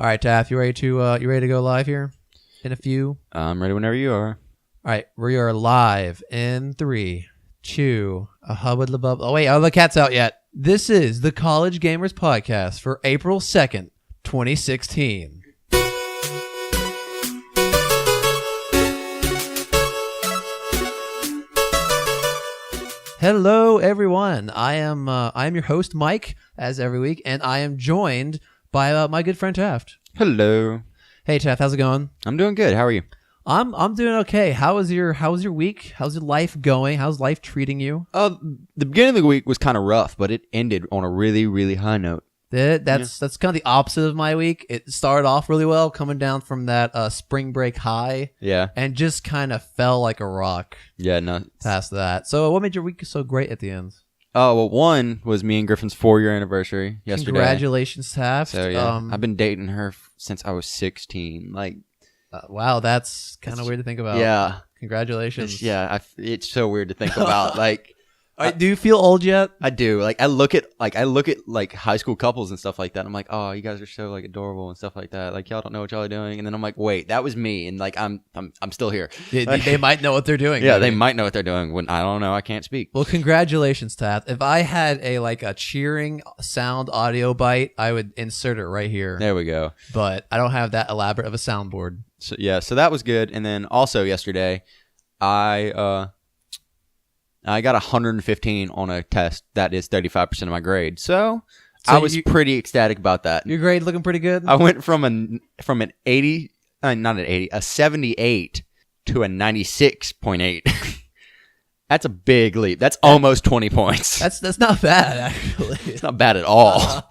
All right, Taff, you ready to go live here in a few? I'm ready whenever you are. All right, we are live in 3, 2, a hubbub the bub. Oh wait, the cat's out yet. This is the College Gamers Podcast for April 2nd, 2016. Hello, everyone. I am your host, Mike, as every week, and I am joined by my good friend Taft. Hello. Hey, Taft, how's it going? I'm doing good. How are you? I'm doing okay. How was your week? How's your life going? How's life treating you? The beginning of the week was kind of rough, but it ended on a really, really high note. That's kind of the opposite of my week. It started off really well, coming down from that spring break high. Yeah. And just kind of fell like a rock. Yeah, no. Past that. So what made your week so great at the end? Oh, well, one was me and Griffin's 4-year anniversary yesterday. Congratulations, Taft. So, yeah, I've been dating her since I was 16. Like, wow, that's kind of weird to think about. Yeah. Congratulations. It's so weird to think about. Like, do you feel old yet? I do. Like, I look at high school couples and stuff like that. I'm like, oh, you guys are so like adorable and stuff like that. Like, y'all don't know what y'all are doing. And then I'm like, wait, that was me. And like, I'm still here. They might know what they're doing. Yeah, maybe. they might know what they're doing. When I don't know, I can't speak. Well, congratulations, Taft. If I had a cheering sound audio bite, I would insert it right here. There we go. But I don't have that elaborate of a soundboard. So so that was good. And then also yesterday, I got 115 on a test that is 35% of my grade. So I was pretty ecstatic about that. Your grade looking pretty good? I went from an 80, not an 80, a 78 to a 96.8. That's a big leap. That's almost 20 points. That's not bad, actually. It's not bad at all.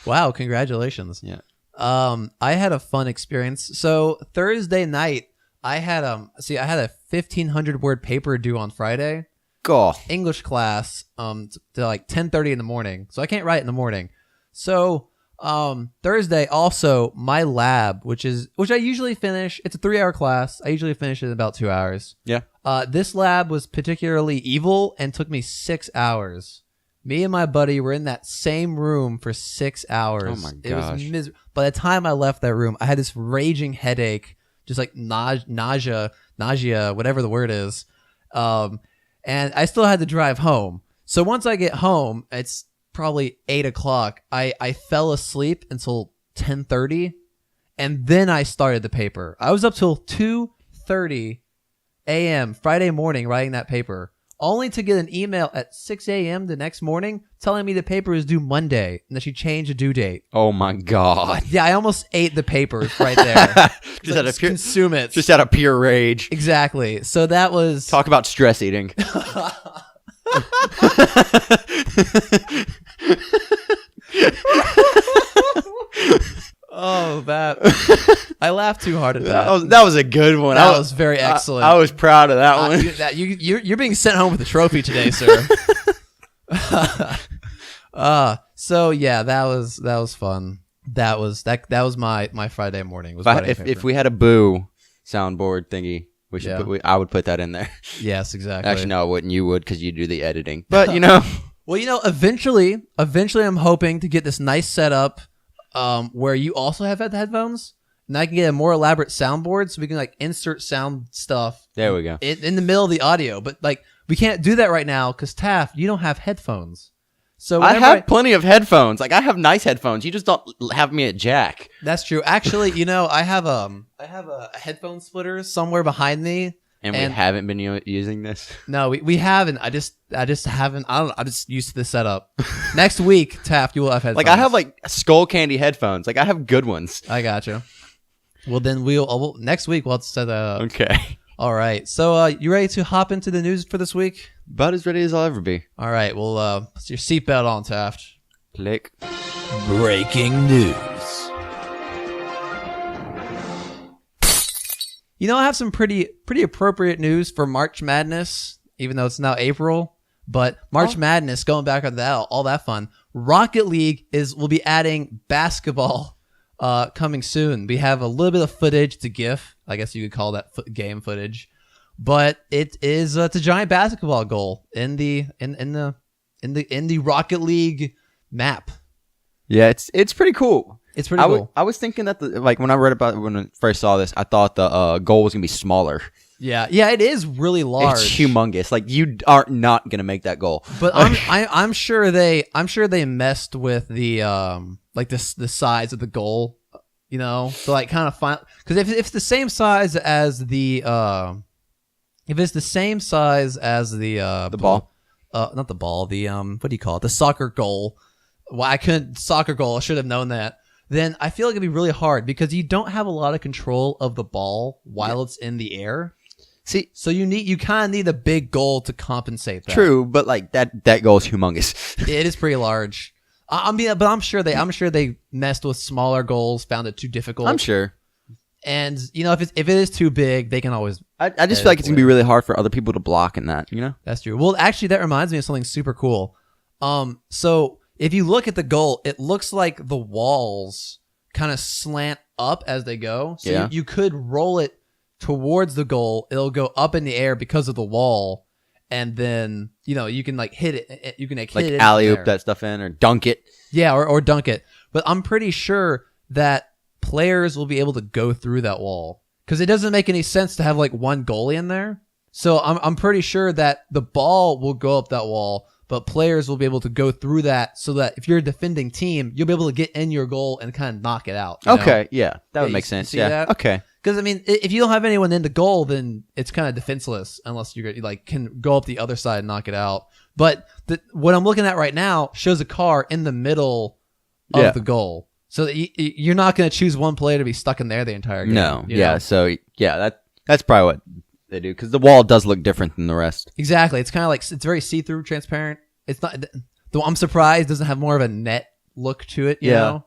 Wow, congratulations. Yeah. I had a fun experience. So Thursday night, I had a 1,500 word paper due on Friday. English class to like 10:30 in the morning, so I can't write in the morning. So Thursday also my lab, which I usually finish. It's a 3-hour class. I usually finish it in about 2 hours. Yeah. This lab was particularly evil and took me 6 hours. Me and my buddy were in that same room for 6 hours. Oh my gosh! It was miserable. By the time I left that room, I had this raging headache, just like nausea, whatever the word is. And I still had to drive home. So once I get home, it's probably 8 o'clock. I fell asleep until 10:30, and then I started the paper. I was up till 2:30 a.m. Friday morning writing that paper, only to get an email at 6 a.m. the next morning telling me the paper is due Monday and that she changed the due date. Oh my God. Yeah, I almost ate the papers right there. Just consume it. Just out of pure rage. Exactly. So that was... Talk about stress eating. Oh, that... I laughed too hard at that. That was a good one. That was very excellent. I was proud of that one. You're being sent home with a trophy today, sir. So yeah, that was fun. That was my Friday morning. If we had a boo soundboard thingy, I would put that in there. Yes, exactly. Actually, no, I wouldn't. You would, because you do the editing. But you know, well, eventually, I'm hoping to get this nice setup, where you also have headphones, and I can get a more elaborate soundboard, so we can like insert sound stuff. There we go. In the middle of the audio, but like we can't do that right now because Taft, you don't have headphones. So I have plenty of headphones. Like I have nice headphones. You just don't have me at jack. That's true. Actually, I have a headphone splitter somewhere behind me. And we haven't been using this. No, we haven't. I just haven't. I'm just used to the setup. Next week, Taft, you will have headphones. Like I have like skull candy headphones. Like I have good ones. I gotcha. Well, then next week we'll have to set that up. Okay. All right. So you ready to hop into the news for this week? About as ready as I'll ever be. All right. Well, put your seatbelt on, Taft. Click. Breaking news. I have some pretty appropriate news for March Madness, even though it's now April. But March Madness, going back on that, all that fun. Rocket League will be adding basketball coming soon. We have a little bit of footage. It's a GIF. I guess you could call that game footage. But it's a giant basketball goal in the Rocket League map. Yeah, it's pretty cool. It's pretty cool. I was thinking that when I read about it, when I first saw this, I thought the goal was gonna be smaller. Yeah, it is really large. It's humongous. Like you are not gonna make that goal. But I'm sure they messed with the the size of the goal, to like kind of find, because if it's the same size as the ball, not the ball, the what do you call it, the soccer goal. Well, soccer goal. I should have known that. Then I feel like it'd be really hard because you don't have a lot of control of the ball while it's in the air. See, so you kind of need a big goal to compensate that. True, but like that goal is humongous. It is pretty large. But I'm sure they messed with smaller goals, found it too difficult. I'm sure. And if it is too big, they can always. I just feel like it's gonna be really hard for other people to block in that. That's true. Well, actually, that reminds me of something super cool. So if you look at the goal, it looks like the walls kind of slant up as they go. So yeah. you could roll it towards the goal. It'll go up in the air because of the wall, and then you can like hit it. You can hit it, alley-oop that stuff in, or dunk it. Yeah, or dunk it. But I'm pretty sure that players will be able to go through that wall, because it doesn't make any sense to have like one goalie in there. So I'm pretty sure that the ball will go up that wall, but players will be able to go through that, so that if you're a defending team, you'll be able to get in your goal and kind of knock it out. Okay, yeah, that would make sense. Yeah, that? Okay. Because if you don't have anyone in the goal, then it's kind of defenseless unless you like can go up the other side and knock it out. But what I'm looking at right now shows a car in the middle of the goal, so that you're not going to choose one player to be stuck in there the entire game. No, yeah. So yeah, that's probably what they do, because the wall does look different than the rest. Exactly. It's kind of like, it's very see-through, transparent. It's not. Though I'm surprised it doesn't have more of a net look to it. You know?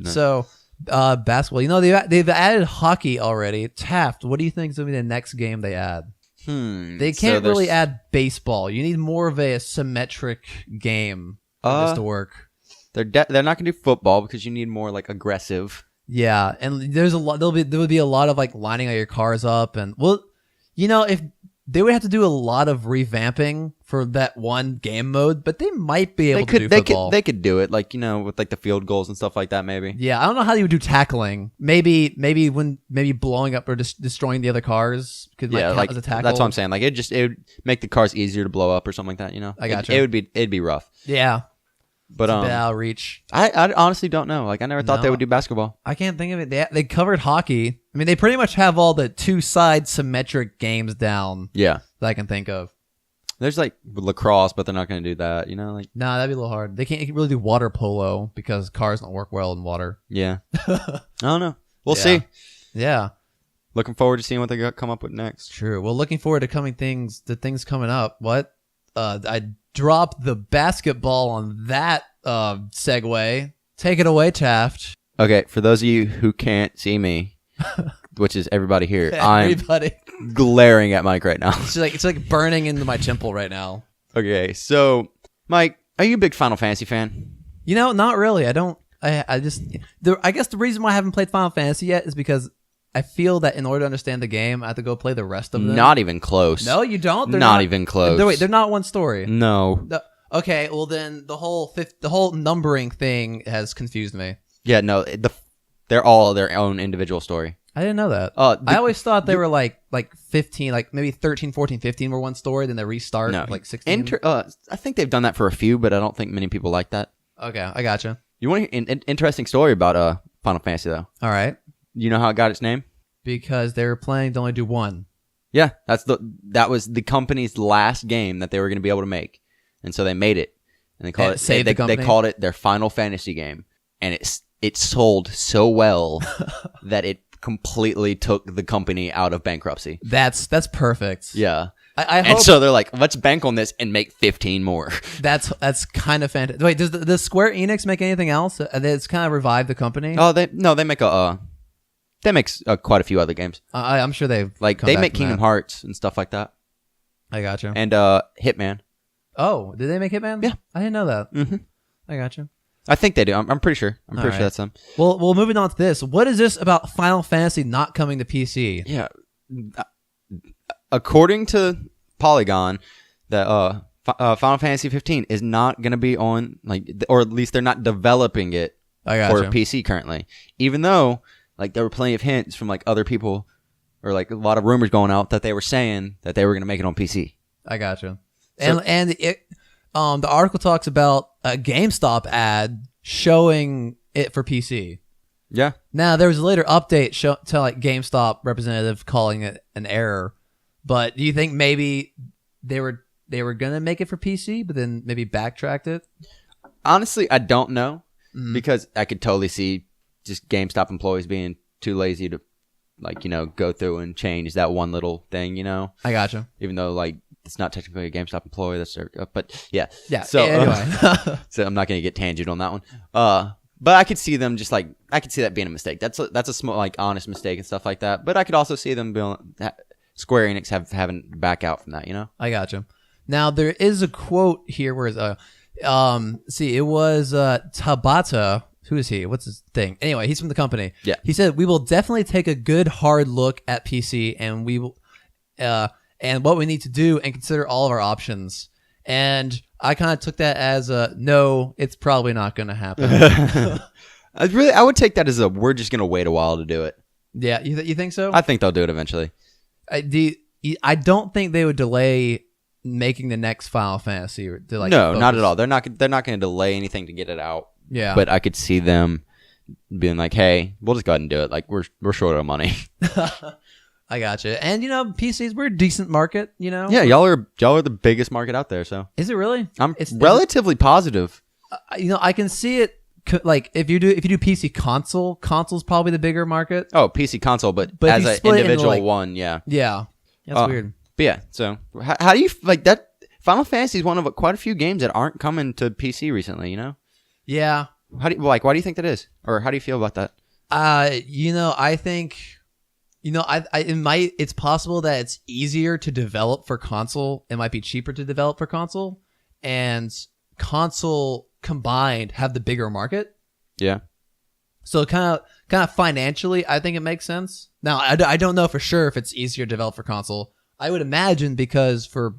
So. Basketball. They've added hockey already. Taft, what do you think is going to be the next game they add? They can't really add baseball. You need more of a symmetric game for this to work. They're not going to do football because you need more like aggressive. Yeah, and there's a lot. There would be a lot of like lining all your cars up, and if they would have to do a lot of revamping for that one game mode, but they might be able to do football. They could do it, like, with like the field goals and stuff like that, maybe. Yeah, I don't know how you would do tackling. Maybe blowing up or destroying the other cars could count as a tackle. That's what I'm saying. Like it would make the cars easier to blow up or something like that. I gotcha. It'd be rough. Yeah, but it's a bit outreach. I honestly don't know. Like I never thought they would do basketball. I can't think of it. They covered hockey. I mean, they pretty much have all the two-side symmetric games down. Yeah, that I can think of. There's like lacrosse, but they're not going to do that. Nah, that'd be a little hard. They can't really do water polo because cars don't work well in water. Yeah, I don't know. We'll see. Yeah, looking forward to seeing what they come up with next. True. Well, looking forward to things coming up. What? I dropped the basketball on that segue. Take it away, Taft. Okay, for those of you who can't see me, which is everybody here, I'm glaring at Mike right now. It's like burning into my temple right now. Okay, so Mike, are you a big Final Fantasy fan? Not really. I don't. I guess the reason why I haven't played Final Fantasy yet is because I feel that in order to understand the game, I have to go play the rest of them. Not even close. No, you don't. They're not even close. They're not one story. No. Okay, well then the whole numbering thing has confused me. Yeah, no, they're all their own individual story. I didn't know that. I always thought they were like 15, like maybe 13, 14, 15 were one story, then they restart like 16. I think they've done that for a few, but I don't think many people like that. Okay, I gotcha. You want an interesting story about Final Fantasy though? All right. You know how it got its name? Because they were planning to only do one. Yeah, that was the company's last game that they were going to be able to make, and so they made it, and they called it. They called it their Final Fantasy game, and it sold so well that it completely took the company out of bankruptcy. That's perfect. Yeah. I hope, and so they're like, let's bank on this and make 15 more. That's kind of fantastic. Wait, does Square Enix make anything else? It's kind of revived the company. Oh, they make quite a few other games. I'm sure they make Kingdom Hearts and stuff like that. I gotcha. And Hitman. Oh, did they make Hitman? Yeah, I didn't know that. Mm-hmm. I gotcha. I think they do. I'm pretty sure. I'm pretty sure that's them. Well, moving on to this. What is this about Final Fantasy not coming to PC? Yeah. According to Polygon, that Final Fantasy 15 is not going to be on, or at least they're not developing it for PC currently. Even though like there were plenty of hints from like other people or like a lot of rumors going out that they were saying that they were going to make it on PC. I gotcha. And the article talks about a GameStop ad showing it for PC. Yeah. Now there was a later update to like GameStop representative calling it an error. But do you think maybe they were gonna make it for PC, but then maybe backtracked it? Honestly, I don't know because I could totally see just GameStop employees being too lazy to like go through and change that one little thing. I gotcha. Even though like it's not technically a GameStop employee, that's their, but yeah. So anyway, so I'm not gonna get tangent on that one. But I could see them I could see that being a mistake. That's a small like honest mistake and stuff like that. But I could also see them Square Enix having to back out from that. I gotcha. Now there is a quote here where it was Tabata. Who is he? What's his thing? Anyway, he's from the company. Yeah. He said, "We will definitely take a good hard look at PC and we will and what we need to do and consider all of our options." And I kind of took that as no, it's probably not going to happen. I would take that as we're just going to wait a while to do it. Yeah, you think so? I think they'll do it eventually. I don't think they would delay making the next Final Fantasy. To, no, not at all. They're not going to delay anything to get it out. Yeah, but I could see them being like, "Hey, we'll just go ahead and do it. Like we're short of money." I gotcha. And PCs, we're a decent market. Yeah, y'all are the biggest market out there. So is it really? It's relatively positive. I can see it. Like if you do PC console's probably the bigger market. Oh, PC console, but as an individual one, yeah. Yeah, that's weird. But yeah, so how do you like that? Final Fantasy is one of quite a few games that aren't coming to PC recently. Yeah. Why do you think that is, or how do you feel about that? I think. It's possible that it's easier to develop for console. It might be cheaper to develop for console, and console combined have the bigger market. Yeah. So kind of financially, I think it makes sense. Now, I don't know for sure if it's easier to develop for console. I would imagine because for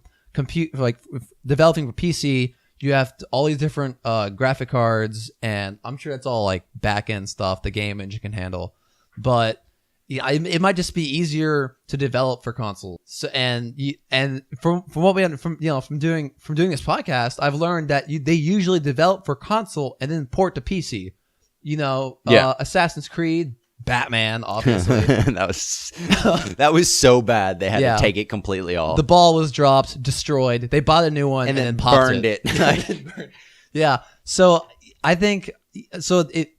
developing for PC, you have all these different graphic cards, and I'm sure it's all like back end stuff the game engine can handle, but. Yeah, it might just be easier to develop for console. So and from what we from doing this podcast, I've learned that they usually develop for console and then port to PC. Assassin's Creed, Batman, obviously. that was so bad they had to take it completely off. The ball was dropped, destroyed. They bought a new one and then popped burned it. Yeah. So I think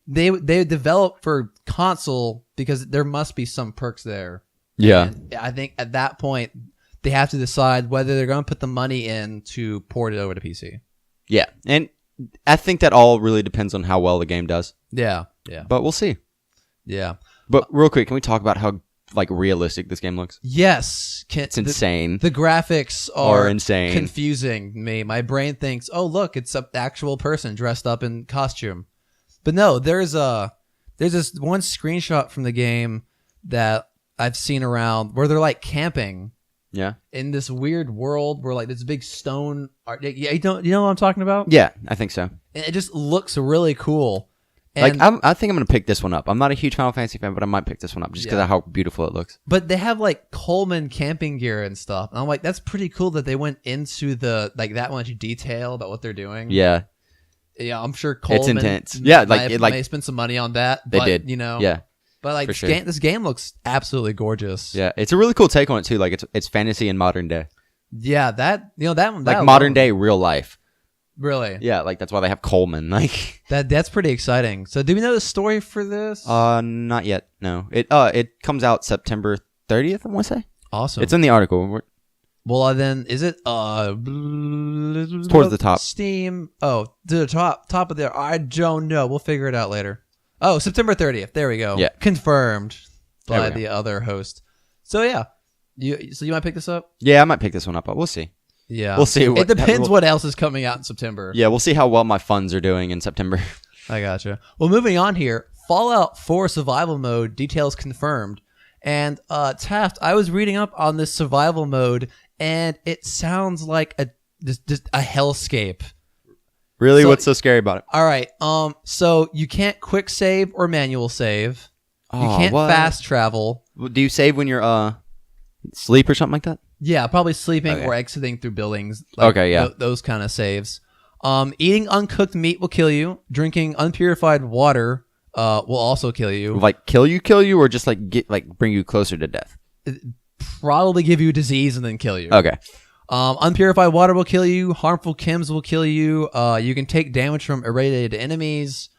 they develop for console because there must be some perks there. Yeah. And I think at that point they have to decide whether they're going to put the money in to port it over to PC. Yeah. And I think that all really depends on how well the game does. Yeah. Yeah. But we'll see. Yeah. But real quick, can we talk about how realistic this game looks? Yes. It's insane. The graphics are insane. Confusing me. My brain thinks, "Oh, look, it's an actual person dressed up in costume." But no, there's this one screenshot from the game that I've seen around where they're like camping. Yeah. In this weird world where like this big stone art. Yeah, you know what I'm talking about? Yeah, I think so. And it just looks really cool. And I think I'm gonna pick this one up. I'm not a huge Final Fantasy fan, but I might pick this one up just because of how beautiful it looks. But they have like Coleman camping gear and stuff, and I'm like, that's pretty cool that they went into the that much detail about what they're doing. Yeah. Yeah, I'm sure Coleman. It's intense. Yeah, may spend some money on that. They did. Yeah. But this game looks absolutely gorgeous. Yeah, it's a really cool take on it too. Like it's fantasy in modern day. Yeah, that modern day real life. Really? Yeah, that's why they have Coleman. That's pretty exciting. So, do we know the story for this? Not yet. No. It comes out September 30th. I want to say. Awesome. It's in the article. Well, then is it towards the top? Steam. Oh, to the top of there. I don't know. We'll figure it out later. Oh, September 30th. There we go. Yeah. Confirmed by the other host. So yeah, you might pick this up? Yeah, I might pick this one up, but we'll see. Yeah. We'll see. It depends what else is coming out in September. Yeah, we'll see how well my funds are doing in September. I gotcha. Well, moving on here. Fallout 4 survival mode details confirmed. And Taft, I was reading up on this survival mode, and it sounds like just a hellscape. Really? What's so scary about it? All right. So you can't quick save or manual save. You can't fast travel. Do you save when you're sleep or something like that? Yeah, probably sleeping or exiting through buildings. Like those kind of saves. Eating uncooked meat will kill you. Drinking unpurified water will also kill you. Like kill you, or just bring you closer to death? Probably give you a disease and then kill you. Okay. Unpurified water will kill you. Harmful chems will kill you. You can take damage from irradiated enemies.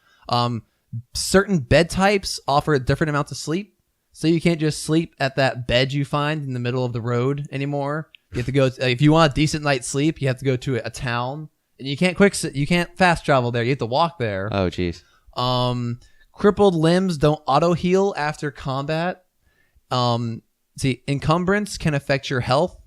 Certain bed types offer different amounts of sleep. So you can't just sleep at that bed you find in the middle of the road anymore. You have to go, if you want a decent night's sleep, you have to go to a town. And you can't fast travel there. You have to walk there. Oh, jeez. Crippled limbs don't auto-heal after combat. Encumbrance can affect your health.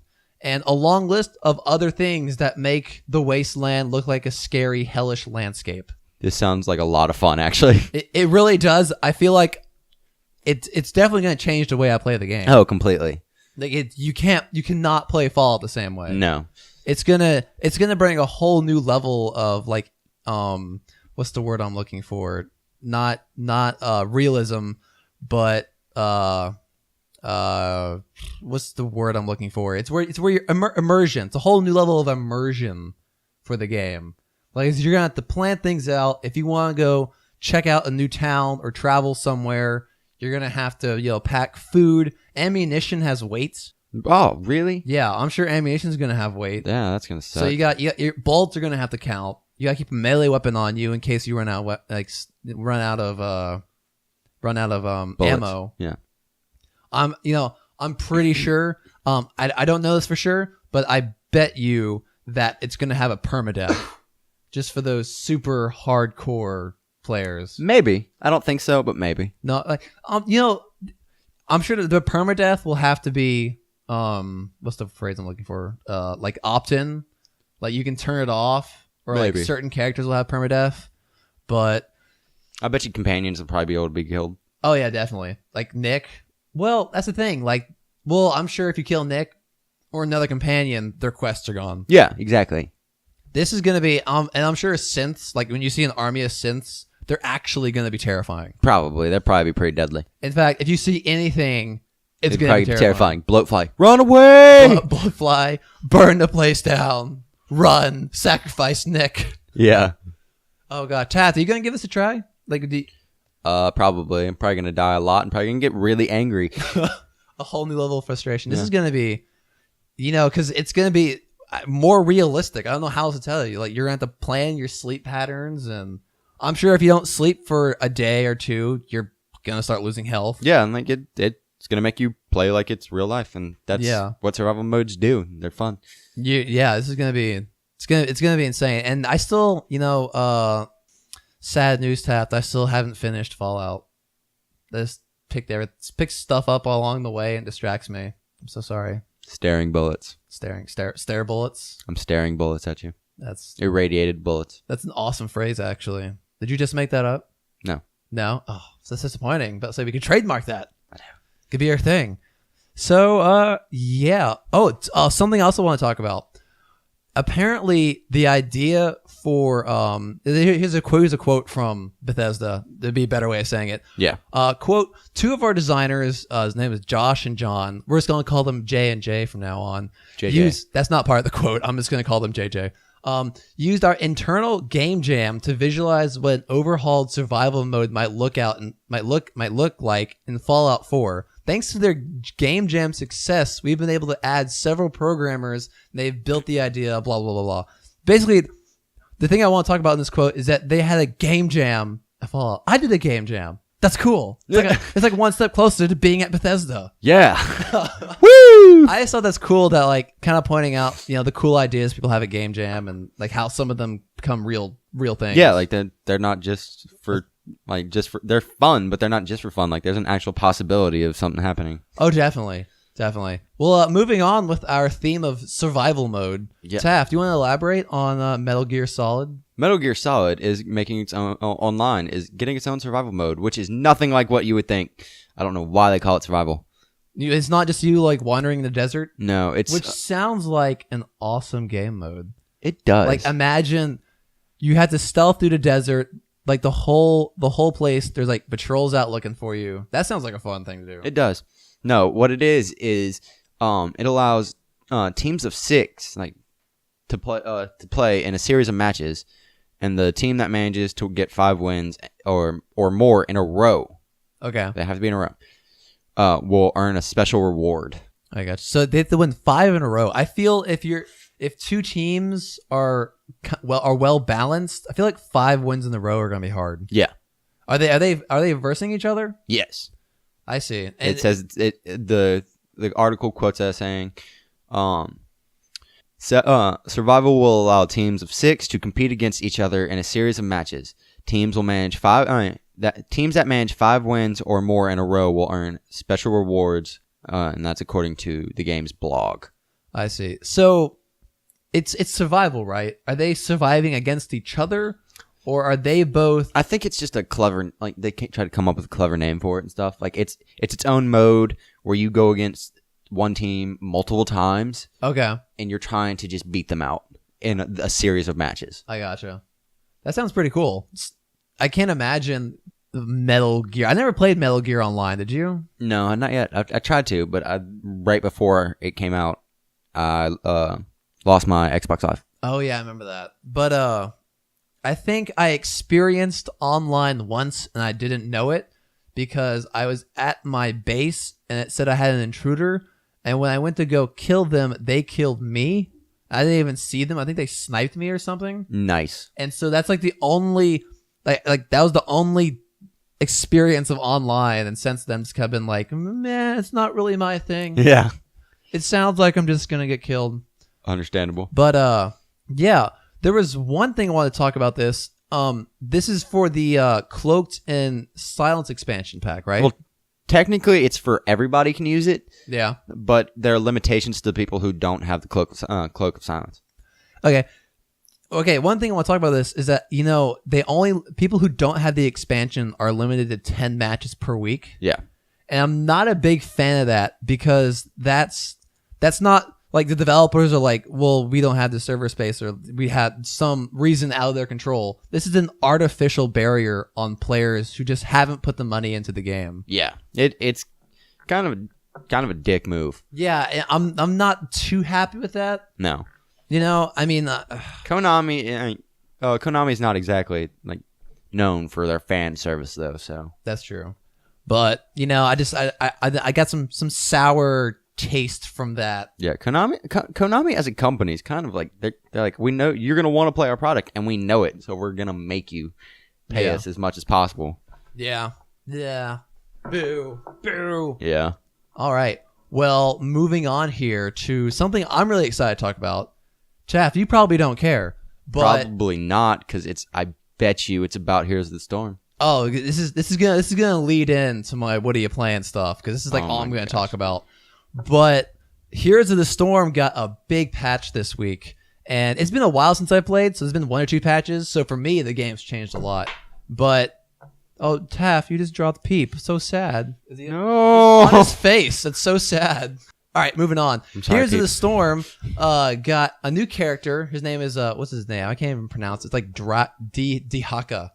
And a long list of other things that make the wasteland look like a scary, hellish landscape. This sounds like a lot of fun, actually. It really does. I feel like it's definitely going to change the way I play the game. Oh, completely. Like you cannot play Fallout the same way. No. It's gonna bring a whole new level of like what's the word I'm looking for? Not realism, but what's the word I'm looking for? It's where you're immersion. It's a whole new level of immersion for the game. Like you're gonna have to plan things out. If you want to go check out a new town or travel somewhere, you're gonna have to pack food. Ammunition has weights. Oh, really? Yeah, I'm sure ammunition's gonna have weight. Yeah, that's gonna suck. So you got your bullets are gonna have to count. You gotta keep a melee weapon on you in case you run out of ammo. Yeah. I'm pretty sure. I don't know this for sure, but I bet you that it's gonna have a permadeath, just for those super hardcore players. Maybe. I don't think so, but maybe. No, like I'm sure that the permadeath will have to be what's the phrase I'm looking for? Like opt-in, like you can turn it off, or maybe. Like certain characters will have permadeath, but I bet you companions will probably be able to be killed. Oh yeah, definitely. Like Nick. Well, that's the thing. Like, well, I'm sure if you kill Nick or another companion, their quests are gone. Yeah, exactly. This is gonna be and I'm sure synths, like when you see an army of synths, they're actually gonna be terrifying. Probably. They'll probably be pretty deadly. In fact, if you see anything, it's going to be terrifying. Bloatfly. Run away! Bloatfly. Burn the place down. Run. Sacrifice Nick. Yeah. Oh, God. Tath, are you going to give this a try? Probably. I'm probably going to die a lot and probably going to get really angry. A whole new level of frustration. This is going to be, because it's going to be more realistic. I don't know how else to tell you. Like, you're going to have to plan your sleep patterns, and I'm sure if you don't sleep for a day or two, you're going to start losing health. Yeah, and like it's going to make you play like it's real life, and that's what survival modes do. They're fun. Yeah, this is going to be it's going to be insane. And I still, sad news, Taft, I still haven't finished Fallout. This picked stuff up along the way and distracts me. I'm so sorry. Staring bullets. Stare bullets. I'm staring bullets at you. That's irradiated bullets. That's an awesome phrase, actually. Did you just make that up? No. Oh, that's disappointing. But say we could trademark that. I know. Could be our thing. So, yeah. Oh, something else I want to talk about. Apparently, the idea for here's a quote from Bethesda. There'd be a better way of saying it. Yeah. Quote: two of our designers, his name is Josh and John. We're just going to call them J and J from now on. JJ. That's not part of the quote. I'm just going to call them JJ. Used our internal game jam to visualize what an overhauled survival mode might look like in Fallout 4. Thanks to their game jam success, we've been able to add several programmers, and they've built the idea, blah, blah, blah, blah. Basically, the thing I want to talk about in this quote is that they had a game jam at Fallout. I did a game jam. That's cool. It's like one step closer to being at Bethesda. Yeah. Woo! I just thought that's cool, that like kind of pointing out, the cool ideas people have at game jam, and like how some of them become real things. Yeah, like they're not just for they're fun, but they're not just for fun. Like there's an actual possibility of something happening. Oh, definitely. Well, moving on with our theme of survival mode. Yeah. Taft, do you want to elaborate on Metal Gear Solid? Metal Gear Solid is making its own online, is getting its own survival mode, which is nothing like what you would think. I don't know why they call it survival. It's not just you like wandering in the desert? No, it's... Which sounds like an awesome game mode. It does. Like imagine You had to stealth through the desert, like the whole place. There's like patrols out looking for you. That sounds like a fun thing to do. It does. No, what it is it allows teams of 6 like to play in a series of matches, and the team that manages to get 5 wins or more in a row. Okay, they have to be in a row. Will earn a special reward. I got you. So they have to win 5 in a row. I feel if 2 teams are well balanced, I feel like 5 wins in a row are gonna be hard. Yeah. Are they versing each other? Yes. I see. And it says the article quotes as saying, survival will allow teams of 6 to compete against each other in a series of matches. Teams will manage 5. Teams that manage 5 wins or more in a row will earn special rewards, and that's according to the game's blog. I see. So it's survival, right? Are they surviving against each other, or are they both? I think it's just a clever, like they can't try to come up with a clever name for it and stuff. Like it's its own mode where you go against one team multiple times. Okay. And you're trying to just beat them out in a series of matches. I gotcha. That sounds pretty cool. I can't imagine Metal Gear. I never played Metal Gear Online. Did you? No, not yet. I tried to, but right before it came out, I lost my Xbox Live. Oh yeah, I remember that. But I think I experienced online once and I didn't know it because I was at my base and it said I had an intruder. And when I went to go kill them, they killed me. I didn't even see them. I think they sniped me or something. Nice. And so that's like the only, like that was the only experience of online. And since then, it's kind of been like, man, it's not really my thing. Yeah. It sounds like I'm just going to get killed. Understandable. But yeah, there was one thing I wanted to talk about this. This is for the Cloaked and Silence expansion pack, right? Well, technically, it's for everybody can use it. Yeah. But there are limitations to people who don't have the Cloak of Silence. Okay. One thing I want to talk about this is that, people who don't have the expansion are limited to 10 matches per week. Yeah. And I'm not a big fan of that because that's not like the developers are like, well, we don't have the server space or we had some reason out of their control. This is an artificial barrier on players who just haven't put the money into the game. Yeah. It's kind of a dick move. Yeah, I'm not too happy with that. No. I mean, Konami is not exactly like known for their fan service though, so. That's true. But, I got some sour taste from that. Yeah, Konami as a company is kind of like they're like, we know you're gonna want to play our product and we know it, so we're gonna make you pay us as much as possible. Yeah. Boo. Yeah. All right. Well, moving on here to something I'm really excited to talk about. Chaff, you probably don't care, but probably not, because I bet you it's about Heroes of the Storm. Oh, this is gonna lead into my what are you playing stuff, because this is like all I'm gonna talk about. But Heroes of the Storm got a big patch this week, and it's been a while since I played, so there's been 1 or 2 patches. So for me, the game's changed a lot. But Taff, you just dropped Peep. So sad. No, on his face. That's so sad. All right, moving on. Heroes of the Storm got a new character. His name is what's his name? I can't even pronounce it. It's like Dahaka.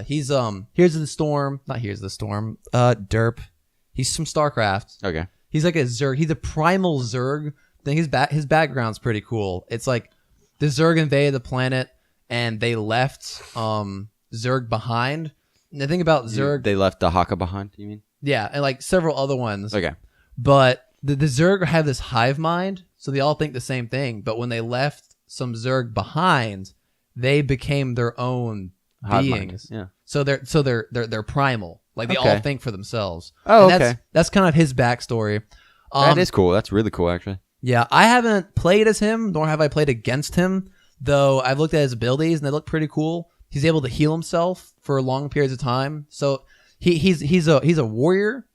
He's Heroes of the Storm, not Heroes of the Storm. Derp. He's from StarCraft. Okay. He's like a Zerg. He's a primal Zerg. Then his background's pretty cool. It's like the Zerg invaded the planet and they left Zerg behind. And the thing about Zerg, they left Dahaka behind. You mean? Yeah, and like several other ones. Okay. But the Zerg have this hive mind, so they all think the same thing. But when they left some Zerg behind, they became their own beings. Yeah. So they're primal. Like they all think for themselves. Oh, and okay. That's kind of his backstory. That is cool. That's really cool, actually. Yeah, I haven't played as him, nor have I played against him. Though I've looked at his abilities and they look pretty cool. He's able to heal himself for long periods of time. So he's a warrior.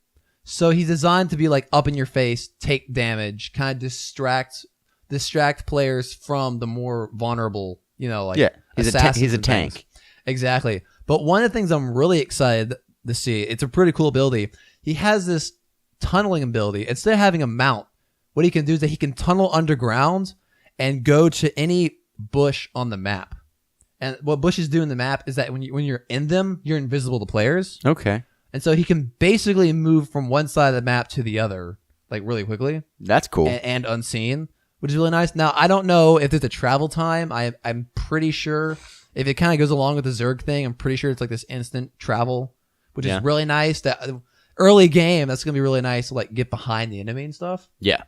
So he's designed to be like up in your face, take damage, kind of distract players from the more vulnerable. He's a tank. Exactly. But one of the things I'm really excited to see, it's a pretty cool ability. He has this tunneling ability. Instead of having a mount, what he can do is that he can tunnel underground and go to any bush on the map. And what bushes do in the map is that when you're in them, you're invisible to players. Okay. And so he can basically move from one side of the map to the other, like really quickly. That's cool. And unseen, which is really nice. Now, I don't know if there's a travel time. I'm pretty sure if it kind of goes along with the Zerg thing, I'm pretty sure it's like this instant travel, which is really nice. That early game, that's going to be really nice to like get behind the enemy and stuff. Yeah.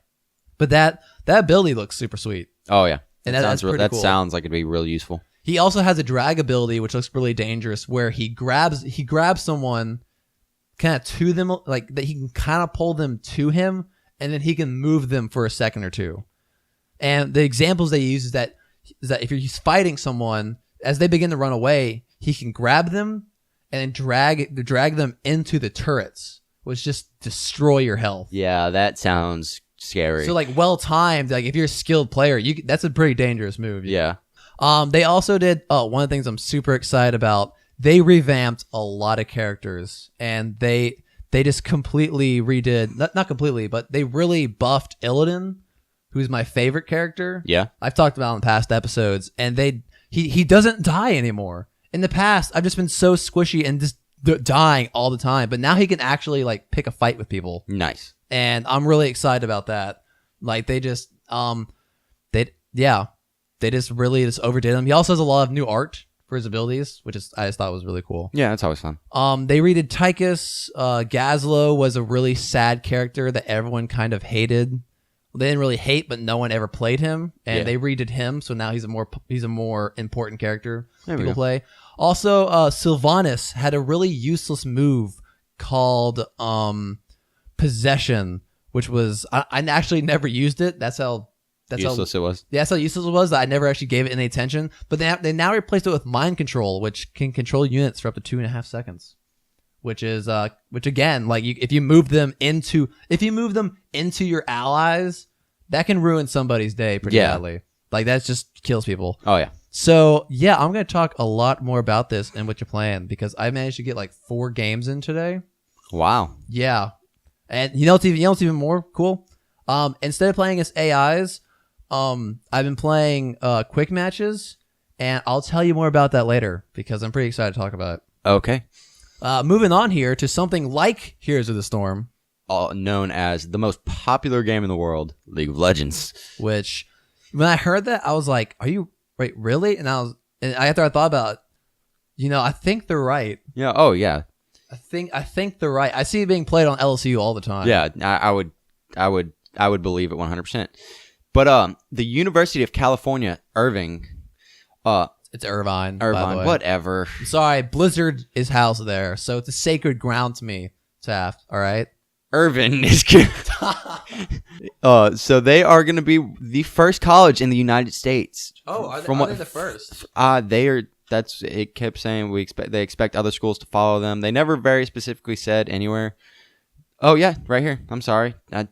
But that ability looks super sweet. Oh, yeah. And that's pretty that cool. Sounds like it'd be really useful. He also has a drag ability, which looks really dangerous, where he grabs someone kind of to them, like that he can kind of pull them to him, and then he can move them for a second or two. And the examples they use is that if he's fighting someone, as they begin to run away, he can grab them and then drag them into the turrets, which just destroy your health. Yeah, that sounds scary. So like well timed, like if you're a skilled player, that's a pretty dangerous move. Yeah. They also did one of the things I'm super excited about. They revamped a lot of characters, and they just completely redid, not completely, but they really buffed Illidan, who's my favorite character. Yeah. I've talked about in past episodes, and he doesn't die anymore. In the past, I've just been so squishy and just dying all the time, but now he can actually like pick a fight with people. Nice. And I'm really excited about that. Like they just they just really overdid him. He also has a lot of new art for his abilities, which I just thought was really cool. Yeah, that's always fun. They redid Tychus. Gazlo was a really sad character that everyone kind of hated. Well, they didn't really hate, but no one ever played him, and they redid him, so now he's a more important character people play. Also, Sylvanas had a really useless move called Possession, which was I actually never used it. That's how useless it was. Yeah, that's how useless it was. That I never actually gave it any attention. But they now replaced it with Mind Control, which can control units for up to 2.5 seconds. Which again, like if you move them into your allies, that can ruin somebody's day pretty badly. Like that just kills people. Oh yeah. So yeah, I'm gonna talk a lot more about this and what you're playing because I managed to get like 4 games in today. Wow. Yeah, and you know what's even more cool? Instead of playing as AIs, I've been playing quick matches, and I'll tell you more about that later because I'm pretty excited to talk about it. Okay. Moving on here to something like Heroes of the Storm. Known as the most popular game in the world, League of Legends. Which, when I heard that, I was like, "Are you wait really?" And after I thought about it, I think they're right. Yeah. Oh yeah. I think they're right. I see it being played on LSU all the time. Yeah, I would believe it 100%. But the University of California, Irving. It's Irvine. Irvine, by the way. Whatever. Sorry, Blizzard is housed there, so it's a sacred ground to me, Taft. All right. Irvin is good. So they are going to be the first college in the United States. Oh, are they the first? They are. That's it. Kept saying they expect other schools to follow them. They never very specifically said anywhere. Oh yeah, right here. I'm sorry, I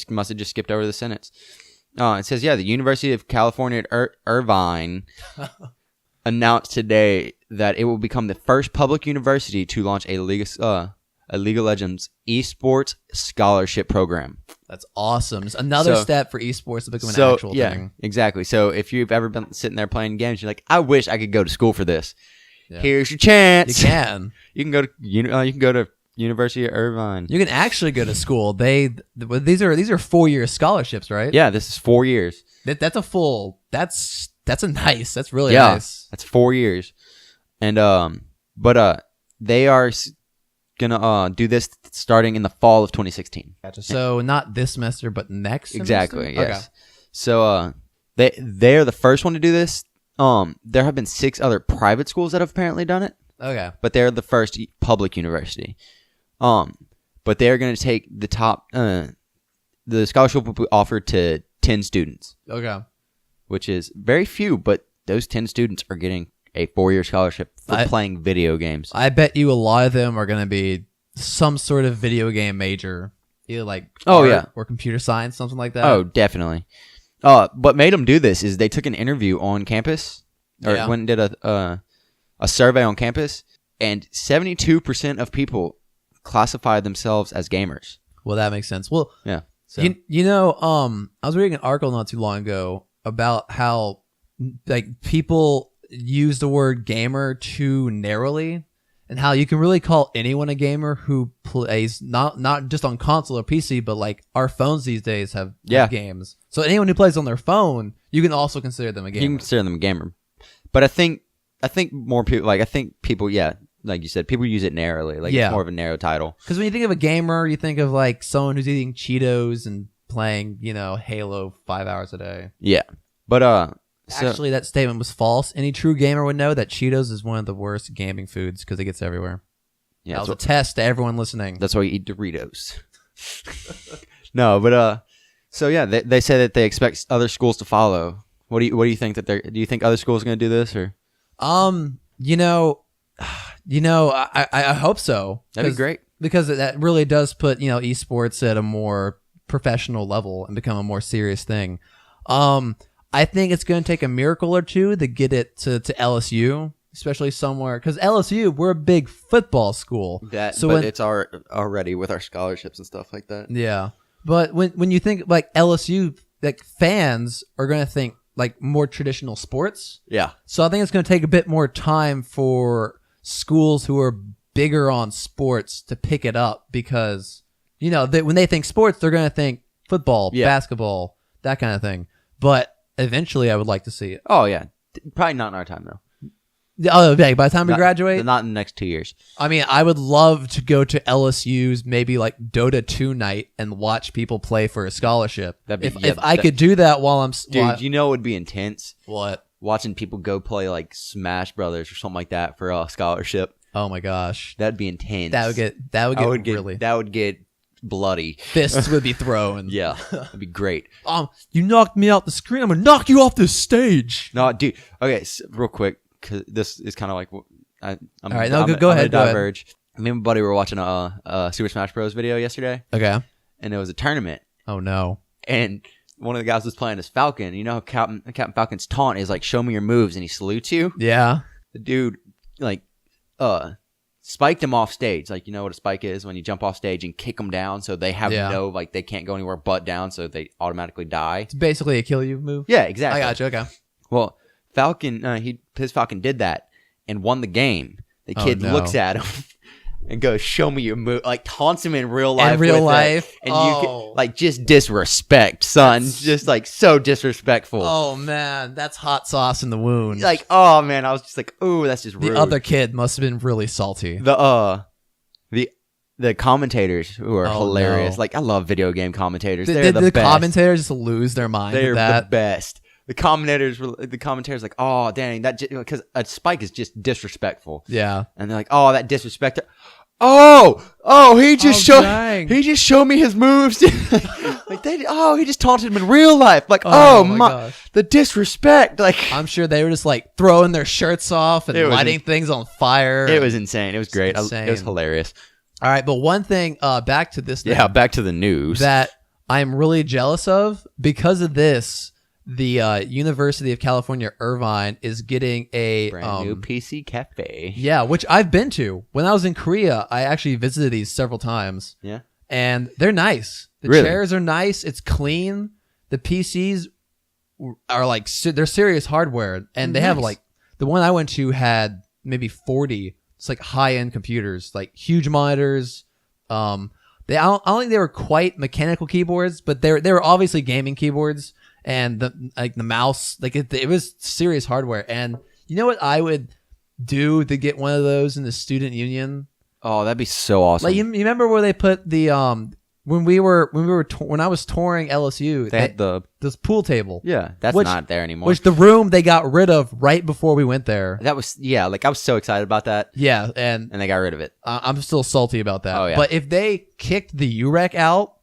must have just skipped over the sentence. It says the University of California at Irvine announced today that it will become the first public university to launch a League of Legends eSports scholarship program. That's awesome. It's another step for esports to become an actual thing. Exactly. So if you've ever been sitting there playing games, you're like, I wish I could go to school for this. Yeah. Here's your chance. You can. You can go to University of Irvine. You can actually go to school. These are 4-year scholarships, right? Yeah, this is 4 years. That's a full. That's nice. That's really nice. That's 4 years, and they are gonna do this starting in the fall of 2016. Gotcha. So not this semester, but next semester? Exactly. Yes. Okay. So they are the first one to do this. There have been 6 other private schools that have apparently done it. Okay. But they're the first public university. But they are going to take the top. The scholarship will be offered to 10 students. Okay. Which is very few, but those 10 students are getting a 4-year scholarship for playing video games. I bet you a lot of them are going to be some sort of video game major, either like art or computer science, something like that. Oh, definitely. What made them do this is they took an interview on campus, or went and did a survey on campus, and 72% of people classify themselves as gamers. Well, that makes sense. Well, yeah. So. I was reading an article not too long ago about how like people use the word gamer too narrowly, and how you can really call anyone a gamer who plays not just on console or PC, but like our phones these days have games. So anyone who plays on their phone, you can also consider them a gamer. You can consider them a gamer. But I think more people, like you said, people use it narrowly. Like it's more of a narrow title. Because when you think of a gamer, you think of like someone who's eating Cheetos and playing, Halo 5 hours a day. Yeah. But actually, that statement was false. Any true gamer would know that Cheetos is one of the worst gaming foods because it gets everywhere. Yeah, that was a test to everyone listening. That's why you eat Doritos. No, but so yeah, they say that they expect other schools to follow. What do you think that do you think other schools are going to do this or? I hope so. That'd be great because that really does put esports at a more professional level and become a more serious thing. I think it's going to take a miracle or two to get it to LSU, especially somewhere because LSU, we're a big football school. It's already with our scholarships and stuff like that. Yeah, but when you think like LSU, like fans are going to think like more traditional sports. Yeah. So I think it's going to take a bit more time for schools who are bigger on sports to pick it up because when they think sports, they're going to think football, basketball, that kind of thing. But eventually, I would like to see it. Oh, yeah. Probably not in our time, though. Oh, okay. By the time we graduate? Not in the next 2 years. I mean, I would love to go to LSU's maybe like Dota 2 night and watch people play for a scholarship. If I could do that while I'm... Dude, you know what would be intense? What? Watching people go play like Smash Brothers or something like that for a scholarship. Oh, my gosh. That'd be intense. That would get bloody. Fists would be thrown. Yeah, that'd be great. You knocked me off the screen. I'm gonna knock you off this stage. No, dude. Okay, real quick, because this is kind of like all right, no, go ahead. Diverge. Me and my buddy were watching a Super Smash Bros. Video yesterday. Okay, and it was a tournament. Oh no! And one of the guys was playing as Falcon. You know how Captain Falcon's taunt is like, "Show me your moves," and he salutes you. Yeah. The dude, spiked him off stage. Like, you know what a spike is when you jump off stage and kick them down so they have they can't go anywhere but down so they automatically die. It's basically a kill you move. Yeah, exactly. I got you. Okay. Well, Falcon, his Falcon did that and won the game. The kid looks at him and goes, "Show me your move." Like taunts him in real life. In real life. And you can, just disrespect, son. Just like so disrespectful. Oh man, that's hot sauce in the wound. Like, oh man, I was just like, "Ooh, that's just rude." The other kid must have been really salty. The commentators who are hilarious. No. Like, I love video game commentators. They're the best. The commentators just lose their mind. They're the best. The commentators like, "Oh, dang, that," because a spike is just disrespectful. Yeah, and they're like, "Oh, that disrespect." He just showed me his moves. He just taunted him in real life. Like, my the disrespect. Like, I'm sure they were just like throwing their shirts off and lighting things on fire. It was insane. It was great. It was hilarious. All right, but one thing, back to this. Back to the news that I'm really jealous of because of this. The University of California, Irvine is getting a brand new PC cafe. Yeah, which I've been to. When I was in Korea, I actually visited these several times. Yeah. And they're nice. The chairs are nice. It's clean. The PCs are like, they're serious hardware. And they have like, the one I went to had maybe 40. It's like high-end computers, like huge monitors. I don't think they were quite mechanical keyboards, but they were obviously gaming keyboards. And the mouse, like it was serious hardware. And you know what I would do to get one of those in the student union? Oh, that'd be so awesome. Like you remember where they put the when I was touring LSU, they had this pool table. Yeah, that's not there anymore. Which the room they got rid of right before we went there. That was I was so excited about that. Yeah, and they got rid of it. I'm still salty about that. Oh yeah. But if they kicked the UREC out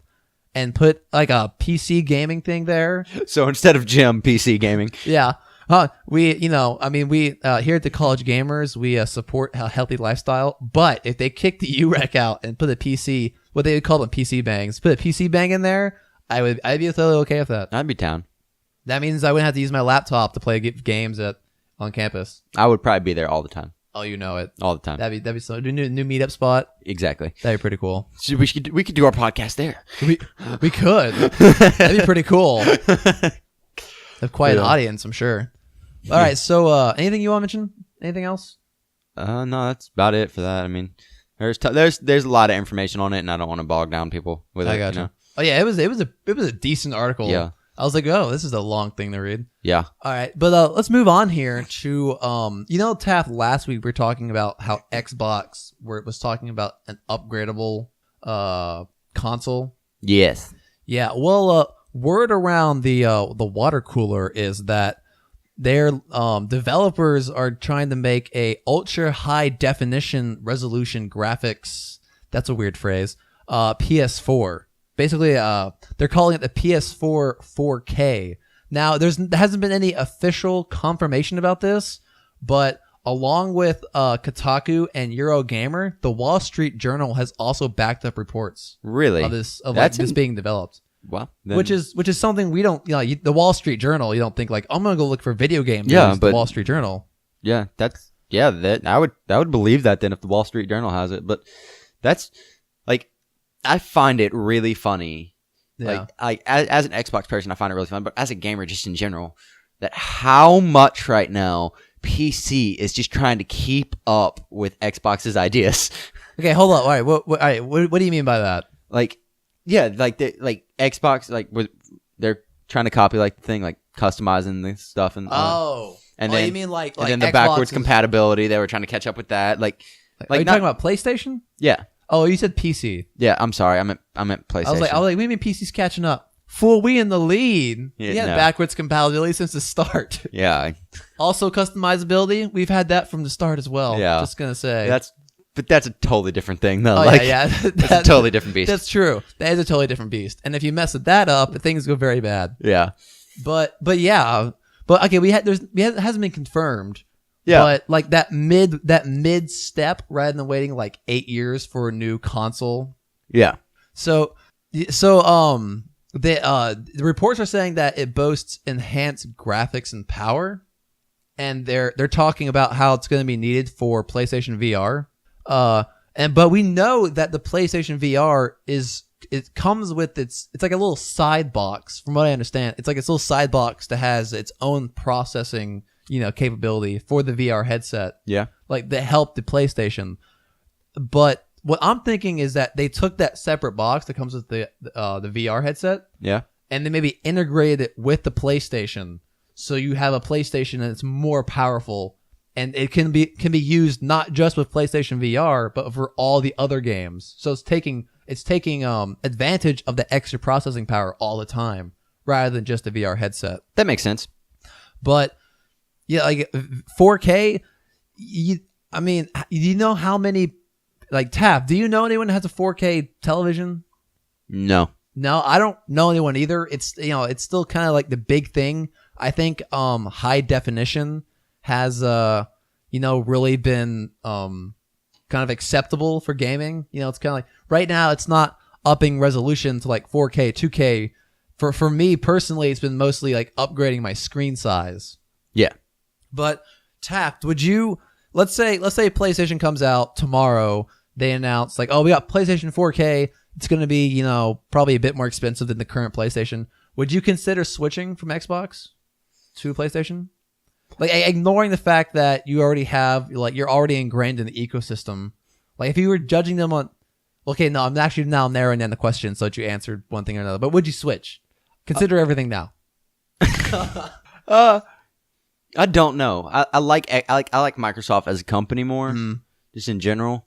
and put like a PC gaming thing there. So instead of gym, PC gaming. Yeah. We here at the College Gamers, we support a healthy lifestyle. But if they kick the UREC out and put a PC, what they would call them PC bangs, put a PC bang in there, I'd be totally okay with that. I'd be down. That means I wouldn't have to use my laptop to play games on campus. I would probably be there all the time. Oh, you know it. All the time. That'd be so new meetup spot. Exactly. That'd be pretty cool. We could do our podcast there. We could. That'd be pretty cool. Have quite an audience, I'm sure. All right. So, anything you want to mention? Anything else? No, that's about it for that. I mean, there's a lot of information on it, and I don't want to bog down people with it. I gotcha. Oh yeah, it was a decent article. Yeah. I was like, oh, this is a long thing to read. Yeah. All right, but let's move on here to Taft. Last week we were talking about how Xbox was talking about an upgradable console. Yes. Yeah. Well, word around the water cooler is that their developers are trying to make a ultra high definition resolution graphics. That's a weird phrase. PS4. Basically, they're calling it the PS4 4K. Now, there hasn't been any official confirmation about this, but along with Kotaku and Eurogamer, the Wall Street Journal has also backed up reports. Really? Of this being developed. Well, which is something we don't, the Wall Street Journal, you don't think like, I'm going to go look for video games. Yeah, but the Wall Street Journal. Yeah, I would believe that then if the Wall Street Journal has it, but that's like, I find it really funny. Yeah. Like as an Xbox person, I find it really fun, but as a gamer just in general, that how much right now PC is just trying to keep up with Xbox's ideas. Okay, hold on. All right, what do you mean by that? Like, yeah, like Xbox, like they're trying to copy like the thing, like customizing the stuff and then you mean like and then the backwards compatibility? They were trying to catch up with that. Like are you talking about PlayStation? Yeah. Oh, you said PC. Yeah, I'm sorry. I meant PlayStation. I was like, what do you mean PC's catching up? Fool, we in the lead. Yeah, backwards compatibility since the start. Yeah. Also customizability. We've had that from the start as well. Yeah. Just gonna say. But that's a totally different thing, though. Oh, yeah. That's a totally different beast. That's true. That is a totally different beast. And if you mess with that up, things go very bad. Yeah. But yeah. But okay, it hasn't been confirmed. Yeah. But like that mid step rather than waiting like 8 years for a new console. Yeah. So the reports are saying that it boasts enhanced graphics and power, and they're talking about how it's going to be needed for PlayStation VR. But we know that the PlayStation VR comes with it's like a little side box. From what I understand, it's like a little side box that has its own processing, capability for the VR headset. Yeah. Like that help the PlayStation. But what I'm thinking is that they took that separate box that comes with the VR headset. Yeah. And they maybe integrated it with the PlayStation, so you have a PlayStation that's more powerful, and it can be used not just with PlayStation VR, but for all the other games. So it's taking advantage of the extra processing power all the time, rather than just a VR headset. That makes sense. But yeah, like 4K. You know how many? Like Taft, do you know anyone that has a 4K television? No, I don't know anyone either. It's it's still kind of like the big thing. I think high definition has really been kind of acceptable for gaming. It's kind of like right now it's not upping resolution to like 4K, 2K. For me personally, it's been mostly like upgrading my screen size. Yeah. But Taft, would you let's say PlayStation comes out tomorrow, they announce like, oh, we got PlayStation 4K. It's going to be, probably a bit more expensive than the current PlayStation. Would you consider switching from Xbox to PlayStation? Like ignoring the fact that you already have, like you're already ingrained in the ecosystem. Like if you were judging them on, okay, no, I'm actually now narrowing down the question so that you answered one thing or another. But would you switch? Consider everything now. I don't know. I like Microsoft as a company more, just in general.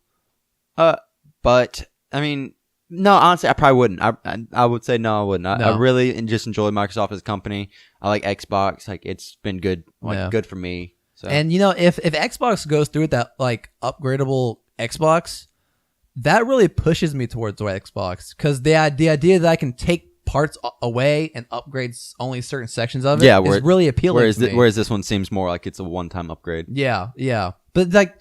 But I mean, no, honestly, I probably wouldn't. I would say no, I wouldn't. I really just enjoy Microsoft as a company. I like Xbox. Like it's been good, good for me. So. And if Xbox goes through that like upgradable Xbox, that really pushes me towards Xbox, because the idea that I can take parts away and upgrade only certain sections of it is really appealing to me. Whereas this one seems more like it's a one-time upgrade. Yeah. But like,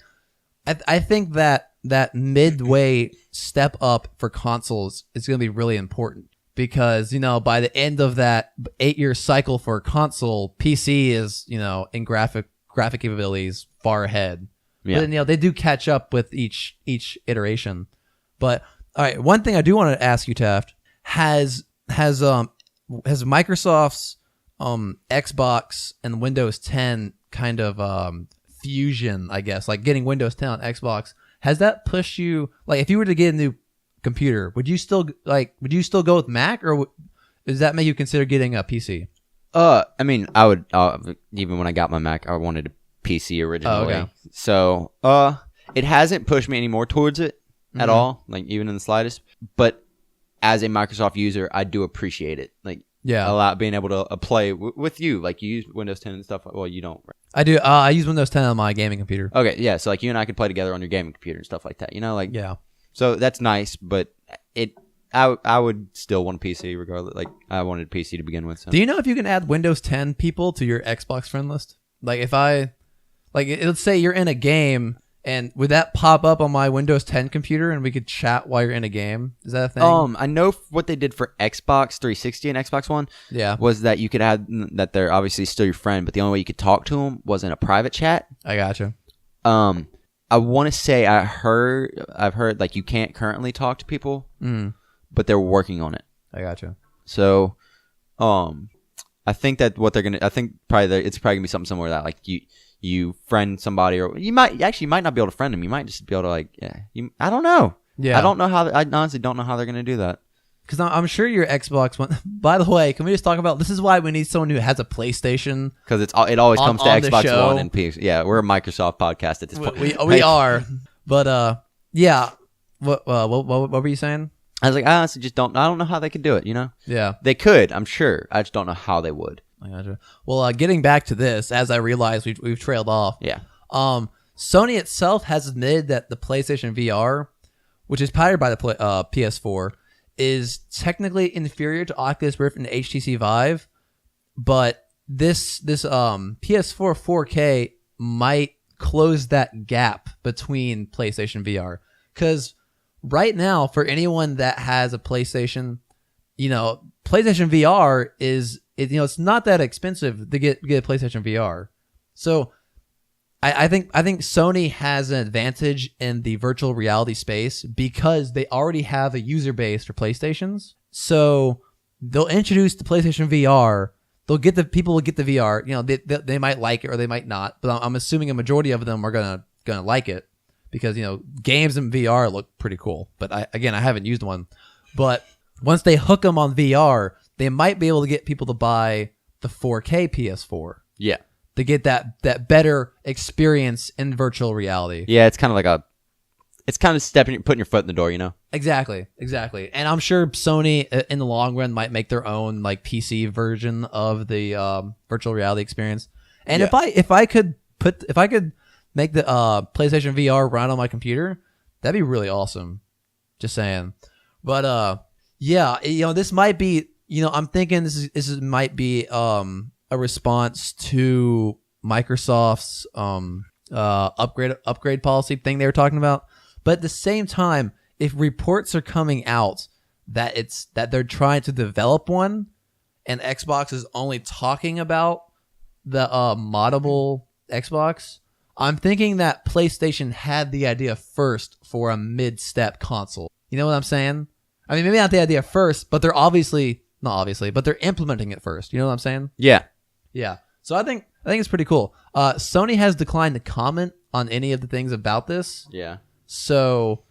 I think that midway step up for consoles is going to be really important, because by the end of that 8-year cycle for a console, PC is in graphic capabilities far ahead. Yeah. But then, they do catch up with each iteration. But all right, one thing I do want to ask you, Taft, has Microsoft's Xbox and Windows 10 kind of fusion, I guess, like getting Windows 10 on Xbox, has that pushed you, like if you were to get a new computer, would you still go with Mac, or does that make you consider getting a PC? I mean, I would even when I got my Mac, I wanted a PC originally. Oh, okay. So, it hasn't pushed me any more towards it at all, like even in the slightest. But as a Microsoft user, I do appreciate it. Like, a lot being able to play with you. Like, you use Windows 10 and stuff. Well, you don't. Right? I do. I use Windows 10 on my gaming computer. Okay, yeah. So like you and I could play together on your gaming computer and stuff like that. You know, like So that's nice, but I would still want a PC regardless. Like, I wanted a PC to begin with. So. Do you know if you can add Windows 10 people to your Xbox friend list? Like, if let's say you're in a game, and would that pop up on my Windows 10 computer and we could chat while you're in a game? Is that a thing? I know what they did for Xbox 360 and Xbox One was that you could add that they're obviously still your friend, but the only way you could talk to them was in a private chat. I gotcha. I want to say I've heard like you can't currently talk to people, but they're working on it. I gotcha. So, I think that what they're gonna, I think it's probably gonna be something similar to that. Like you friend somebody, or you might not be able to friend them. You might just be able to I don't know. Yeah. I honestly don't know how they're gonna do that. Because I'm sure your Xbox One. By the way, can we just talk about this? Is why we need someone who has a PlayStation. Because it always comes to Xbox One and PC. Yeah, we're a Microsoft podcast at this point. We are, but yeah. What were you saying? I was like, I honestly just don't. I don't know how they could do it. You know? Yeah, they could. I'm sure. I just don't know how they would. I gotcha. Well, getting back to this, as I realized we've trailed off. Yeah. Sony itself has admitted that the PlayStation VR, which is powered by the PS4, is technically inferior to Oculus Rift and HTC Vive, but this PS4 4K might close that gap between PlayStation VR. Because right now, for anyone that has a PlayStation, PlayStation VR it's not that expensive to get a PlayStation VR. So I think Sony has an advantage in the virtual reality space because they already have a user base for PlayStations. So they'll introduce the PlayStation VR. People will get the VR. They might like it or they might not. But I'm assuming a majority of them are gonna like it because games in VR look pretty cool. But I haven't used one. But once they hook them on VR, they might be able to get people to buy the 4K PS4. Yeah. To get that better experience in virtual reality. Yeah, it's kind of putting your foot in the door, Exactly. And I'm sure Sony, in the long run, might make their own like PC version of the virtual reality experience. And if I could make the PlayStation VR run on my computer, that'd be really awesome. Just saying. But this might be. I'm thinking this might be a response to Microsoft's upgrade policy thing they were talking about. But at the same time, if reports are coming out that they're trying to develop one, and Xbox is only talking about the moddable Xbox, I'm thinking that PlayStation had the idea first for a mid-step console. You know what I'm saying? I mean, maybe not the idea first, but they're but they're implementing it first. You know what I'm saying? Yeah. Yeah. So I think it's pretty cool. Sony has declined to comment on any of the things about this. Yeah. So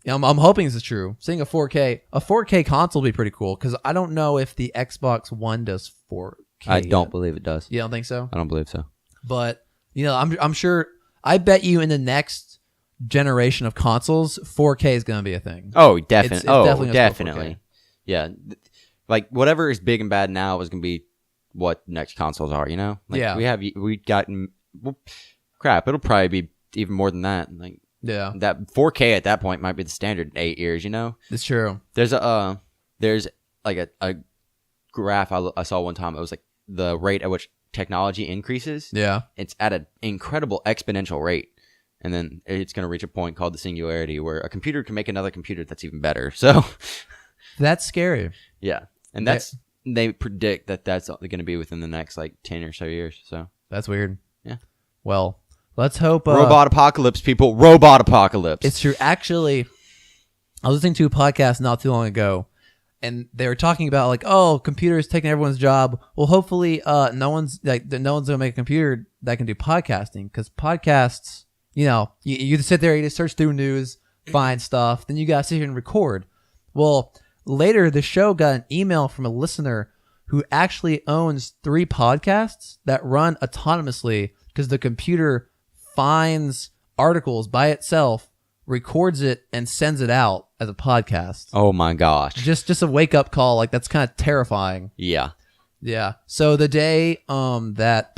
I'm hoping this is true. Seeing a 4K console would be pretty cool because I don't know if the Xbox One does 4K. I don't believe it does. You don't think so? I don't believe so. But I'm sure. I bet you in the next generation of consoles, 4K is going to be a thing. Oh, definitely. Definitely. Yeah. Like whatever is big and bad now is going to be what next consoles are, crap, it'll probably be even more than that. Like, yeah, that 4K at that point might be the standard in 8 years, It's true. There's like a graph I saw one time. It was like the rate at which technology increases. Yeah. It's at an incredible exponential rate. And then it's going to reach a point called the singularity where a computer can make another computer that's even better. So that's scary. Yeah. And they predict that's going to be within the next like 10 or so years. So that's weird. Yeah. Well, let's hope. Robot apocalypse, people. Robot apocalypse. It's true. Actually, I was listening to a podcast not too long ago, and they were talking about like, computers taking everyone's job. Well, hopefully, no one's gonna make a computer that can do podcasting, because podcasts, you sit there, you just search through news, find stuff, then you got to sit here and record. Well, later the show got an email from a listener who actually owns 3 podcasts that run autonomously because the computer finds articles by itself, records it, and sends it out as a podcast. Oh my gosh. Just a wake-up call. Like, that's kind of terrifying. Yeah. Yeah. So the day that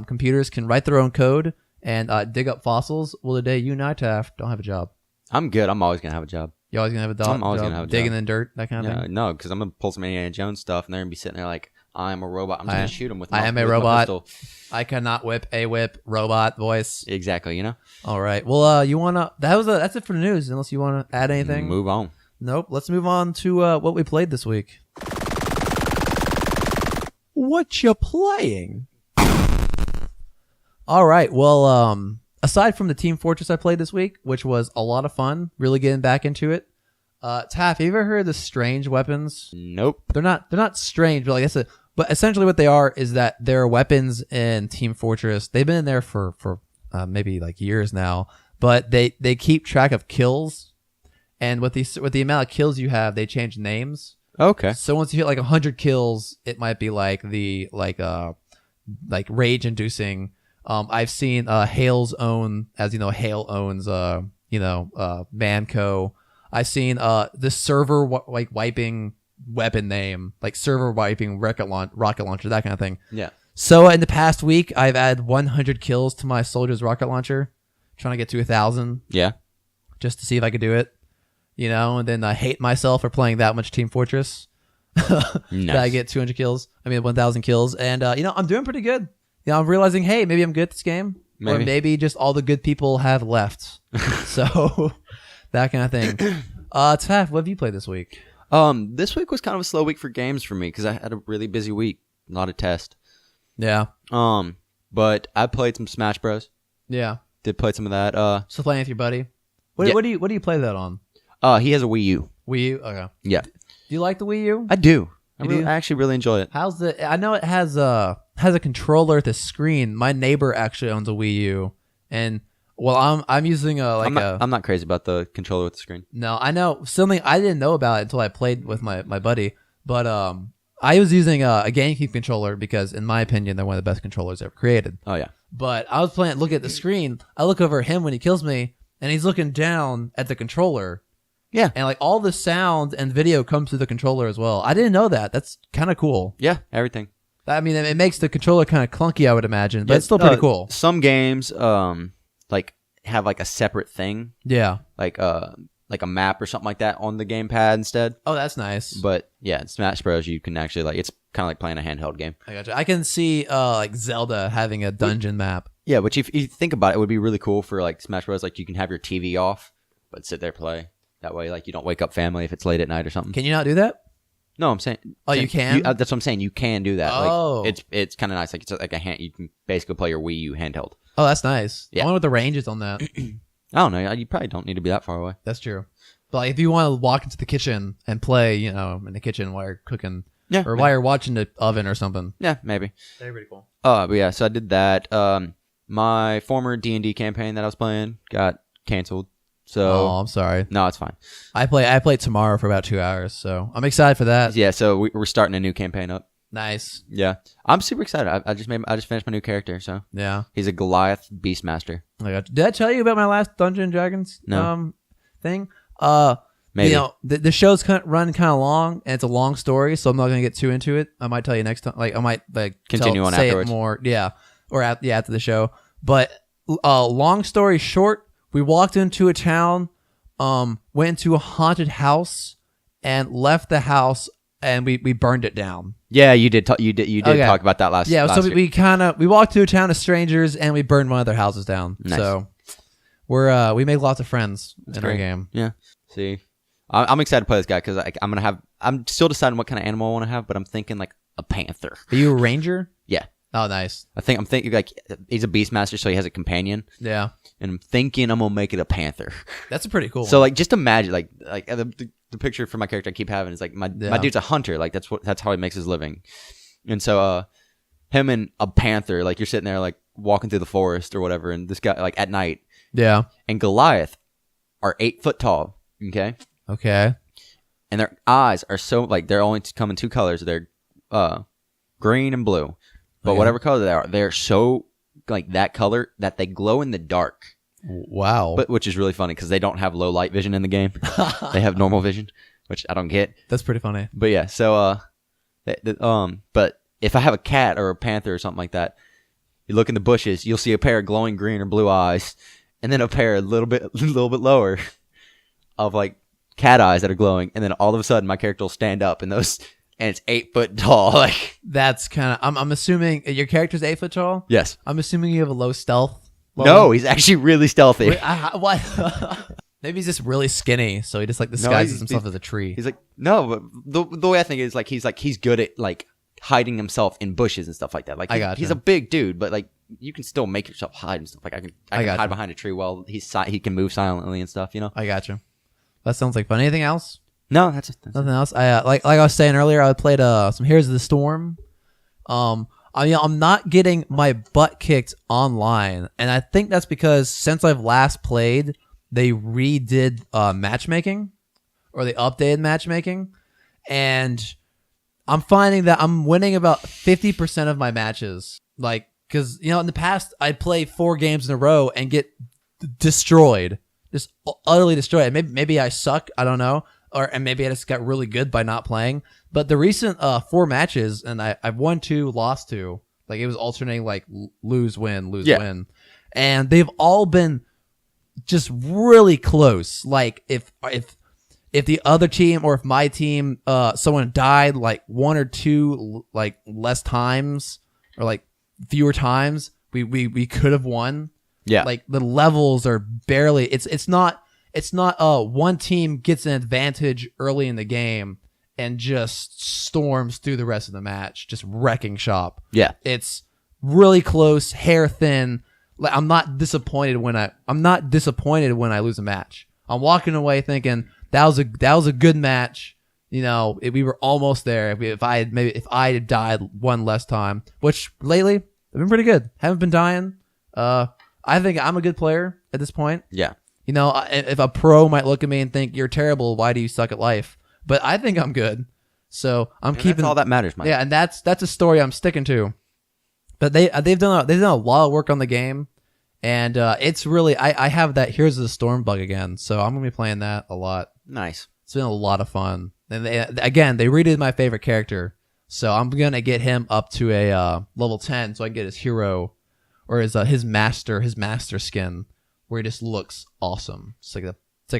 computers can write their own code and dig up fossils, well, the day you and I, Taft, don't have a job. I'm good. I'm always going to have a job. You're always going to have a I'm always going to have a job. Digging in dirt, that kind of thing? No, because I'm going to pull some Indiana Jones stuff, and they're going to be sitting there like, I'm a robot. I'm just going to shoot them with my I am a robot. I cannot whip a whip. Robot voice. Exactly, All right. Well, you want to... That's it for the news, unless you want to add anything. Move on. Nope. Let's move on to what we played this week. What you playing? All right. Well, aside from the Team Fortress I played this week, which was a lot of fun, really getting back into it. Taff, have you ever heard of the strange weapons? Nope. They're not strange, but but essentially what they are is that there are weapons in Team Fortress. They've been in there for maybe like years now, but they keep track of kills, and with the amount of kills you have, they change names. Okay. So once you hit like 100 kills, it might be like rage inducing. I've seen Hale's own, as you know, Hale owns Manco. I've seen the server wiping weapon name, like server wiping rocket launcher, that kind of thing. Yeah. So in the past week, I've added 100 kills to my soldier's rocket launcher, trying to get to 1,000. Yeah. Just to see if I could do it, and then I hate myself for playing that much Team Fortress. Nice. That I get 200 kills. 1,000 kills, and I'm doing pretty good. I'm realizing, hey, maybe I'm good at this game, or maybe just all the good people have left. So that kind of thing. Taff, what have you played this week? This week was kind of a slow week for games for me because I had a really busy week, a lot of tests. Yeah. But I played some Smash Bros. Yeah. Did play some of that. So playing with your buddy. What do you play that on? He has a Wii U. Wii U. Okay. Yeah. Do you like the Wii U? I do. I actually really enjoy it. I know it has a controller at the screen. My neighbor actually owns a Wii U, and I'm using I'm not crazy about the controller with the screen. No, I know something I didn't know about it until I played with my buddy. But I was using a GameCube controller because, in my opinion, they're one of the best controllers ever created. Oh yeah. But I was looking at the screen. I look over at him when he kills me, and he's looking down at the controller. Yeah. And like all the sound and video comes through the controller as well. I didn't know that. That's kind of cool. Yeah, everything. It makes the controller kind of clunky, I would imagine, but it's still pretty cool. Some games have like a separate thing. Yeah. Like a map or something like that on the gamepad instead. Oh, that's nice. But yeah, in Smash Bros, you can actually it's kind of like playing a handheld game. I gotcha. I can see like Zelda having a dungeon map. Yeah, which if you think about it, would be really cool for like Smash Bros. Like you can have your TV off, but sit there play. That way, like you don't wake up family if it's late at night or something. Can you not do that? No, I'm saying. Oh, you can. That's what I'm saying. You can do that. Oh, like, it's kind of nice. Like it's like a hand. You can basically play your Wii U handheld. Oh, that's nice. Yeah. I wonder what the range is on that. I don't know. You probably don't need to be that far away. That's true. But like, if you want to walk into the kitchen and play, in the kitchen while you're cooking, or while you're watching the oven or something. Yeah, maybe. That'd be pretty cool. But yeah, so I did that. My former D&D campaign that I was playing got canceled. So I'm sorry. No, it's fine. I play tomorrow for about 2 hours, so I'm excited for that. Yeah, so we're starting a new campaign up. Nice. Yeah, I'm super excited. I just finished my new character. So yeah, he's a Goliath Beastmaster. Did I tell you about my last Dungeons and Dragons thing? Maybe. The show's run kind of long, and it's a long story, so I'm not gonna get too into it. I might tell you next time. Like I might continue on say afterwards. It more. Yeah, or after the show. But long story short. We walked into a town, went into a haunted house, and left the house, and we burned it down. Yeah, you did. You did talk about that last. Yeah, last so we walked to a town of strangers, and we burned one of their houses down. Nice. So we made lots of friends in our game. Yeah. See, I'm excited to play this guy because I'm still deciding what kind of animal I want to have, but I'm thinking like a panther. Are you a ranger? Yeah. Oh, nice. I'm thinking like he's a beastmaster, so he has a companion. Yeah. And I'm thinking I'm gonna make it a panther. That's a pretty cool. So like, just imagine like the picture for my character I keep having is like my dude's a hunter. Like that's how he makes his living. And so him and a panther, like you're sitting there like walking through the forest or whatever, and this guy like at night. Yeah. And Goliath are 8 foot tall. Okay. Okay. And their eyes are so like they're only come in 2 colors. They're green and blue, but whatever color they are, they're so like that color that they glow in the dark. Wow. But which is really funny because they don't have low light vision in the game. They have normal vision, which I don't get. That's pretty funny. But yeah, so but if I have a cat or a panther or something like that, you look in the bushes, you'll see a pair of glowing green or blue eyes, and then a pair a little bit lower of like cat eyes that are glowing, and then all of a sudden my character will stand up and it's 8 foot tall. Like that's kind of. I'm assuming your character's 8 foot tall. Yes. I'm assuming you have a low stealth. No, he's actually really stealthy. Wait, what? Maybe he's just really skinny, so he just like disguises himself as a tree. He's like no, but the way I think it is like he's good at like hiding himself in bushes and stuff like that. Like he's a big dude, but like you can still make yourself hide and stuff. Like I can hide behind a tree while he can move silently and stuff. You know. I got you. That sounds like fun. Anything else? No, that's nothing else. I like I was saying earlier, I played some Heroes of the Storm. I'm not getting my butt kicked online, and I think that's because since I've last played, they redid matchmaking, or they updated matchmaking, and I'm finding that I'm winning about 50% of my matches. Like, because in the past I'd play 4 games in a row and get destroyed, just utterly destroyed. Maybe I suck. I don't know. And maybe I just got really good by not playing. But the recent 4 matches, and I've won 2, lost 2. Like, it was alternating, like, lose, win, lose, win. And they've all been just really close. Like, if the other team or if my team, someone died, like, 1 or 2, like, less times or, like, fewer times, we could have won. Yeah. Like, the levels are barely... It's not one team gets an advantage early in the game and just storms through the rest of the match, just wrecking shop. Yeah. It's really close, hair thin. Like, I'm not disappointed when I lose a match. I'm walking away thinking that was a good match. We were almost there. If I had died one less time, which lately I've been pretty good. Haven't been dying. I think I'm a good player at this point. Yeah. If a pro might look at me and think you're terrible, why do you suck at life? But I think I'm good, so I'm keeping. That's all that matters, Mike. Yeah, and that's a story I'm sticking to. But they've done a lot of work on the game, and it's really I have that Heroes of the Storm bug again, so I'm gonna be playing that a lot. Nice. It's been a lot of fun, and they redid my favorite character, so I'm gonna get him up to a level 10, so I can get his hero or his master skin, where he just looks awesome. It's like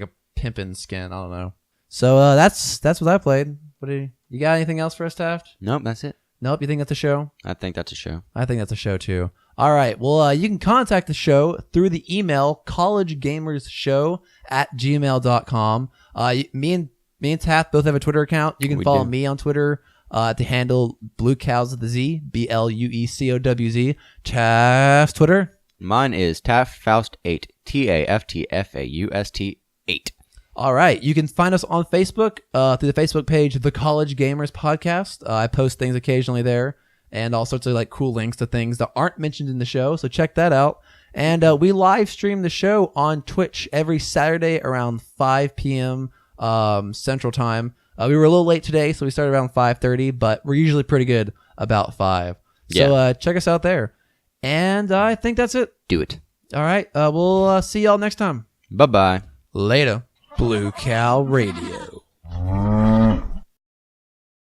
a pimpin' skin. I don't know. So that's what I played. You got anything else for us, Taft? Nope, that's it. Nope. You think that's a show? I think that's a show. I think that's a show too. All right. Well, you can contact the show through the email collegegamershow@gmail.com. Me and Taft both have a Twitter account. You can follow me on Twitter at the handle Blue Cows with the Z, BLUECOWZ. Taft's Twitter. Mine is Taftfaust8, TAFTFAUST 8. All right. You can find us on Facebook through the Facebook page, The College Gamers Podcast. I post things occasionally there and all sorts of like cool links to things that aren't mentioned in the show. So check that out. And we live stream the show on Twitch every Saturday around 5 p.m. Central Time. We were a little late today, so we started around 5:30, but we're usually pretty good about 5. So check us out there. And I think that's it. Do it. All right. We'll see y'all next time. Bye-bye. Later. Blue Cow Radio.